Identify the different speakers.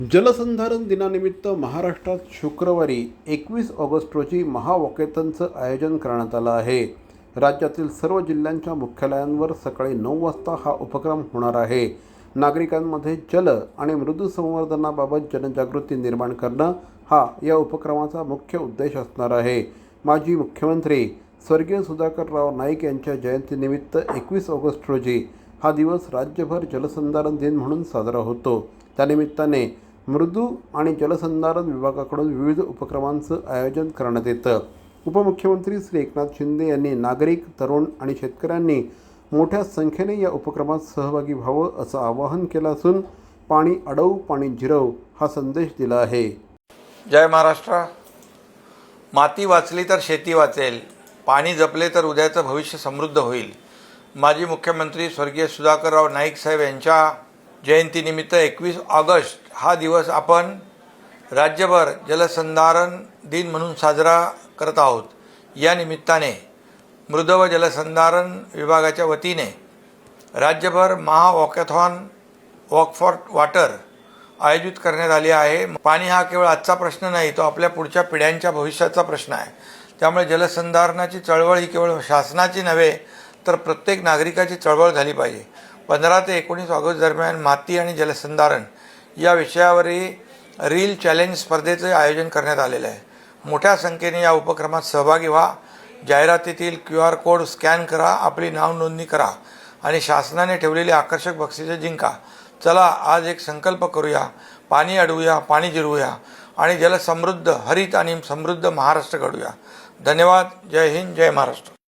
Speaker 1: जलसंधारण दिनानिमित्त महाराष्ट्रात शुक्रवारी 21 ऑगस्ट रोजी महावॉकेथॉनचं आयोजन करण्यात आलं आहे. राज्यातील सर्व जिल्ह्यांच्या मुख्यालयांवर सकाळी 9 वाजता हा उपक्रम होणार आहे. नागरिकांमध्ये जल आणि मृदू संवर्धनाबाबत जनजागृती निर्माण करणं हा या उपक्रमाचा मुख्य उद्देश असणार आहे. माजी मुख्यमंत्री स्वर्गीय सुधाकरराव नाईक यांच्या जयंतीनिमित्त 21 ऑगस्ट रोजी हा दिवस राज्यभर जलसंधारण दिन म्हणून साजरा होतो. त्यानिमित्ताने मृदू आणि जलसंधारण विभागाकडून विविध उपक्रमांचं आयोजन करण्यात येतं. उपमुख्यमंत्री श्री एकनाथ शिंदे यांनी नागरिक, तरुण आणि शेतकऱ्यांनी मोठ्या संख्येने या उपक्रमात सहभागी व्हावं असं आवाहन केलं असून पाणी अडवू, पाणी जिरवू हा संदेश दिला आहे.
Speaker 2: जय महाराष्ट्र. माती वाचली तर शेती वाचेल, पाणी जपले तर उद्याचं भविष्य समृद्ध होईल. माजी मुख्यमंत्री स्वर्गीय सुधाकरराव नाईक साहेब यांच्या जयंतीनिमित्त 21 ऑगस्ट हा दिवस आपण राज्यभर जलसंधारण दिन म्हणून साजरा करत आहोत. या निमित्ताने मृद व जलसंधारण विभागाच्या वतीने राज्यभर महावॉकॅथॉन वॉक फॉर वॉटर आयोजित करण्यात आले आहे. पाणी हा केवळ आजचा प्रश्न नाही, तो आपल्या पुढच्या पिढ्यांच्या भविष्याचा प्रश्न आहे. त्यामुळे जलसंधारणाची चळवळ ही केवळ शासनाची नव्हे तर प्रत्येक नागरिकाची चळवळ झाली पाहिजे. 15 ते 19 ऑगस्ट दरम्यान माती आणि जलसंधारण या विषयावरील रील चॅलेंज स्पर्धेचे आयोजन करण्यात आलेले आहे. मोठ्या संख्येने या उपक्रमात सहभागी व्हा. जाहिरातीतील QR कोड स्कॅन करा, आपली नाव नोंदणी करा आणि शासनाने ठेवलेली आकर्षक बक्षिसे जिंका. चला आज एक संकल्प करूया, पाणी अडवूया, पाणी जिरवूया आणि जलसमृद्ध, हरित आणि समृद्ध महाराष्ट्र घडूया. धन्यवाद. जय हिंद, जय महाराष्ट्र.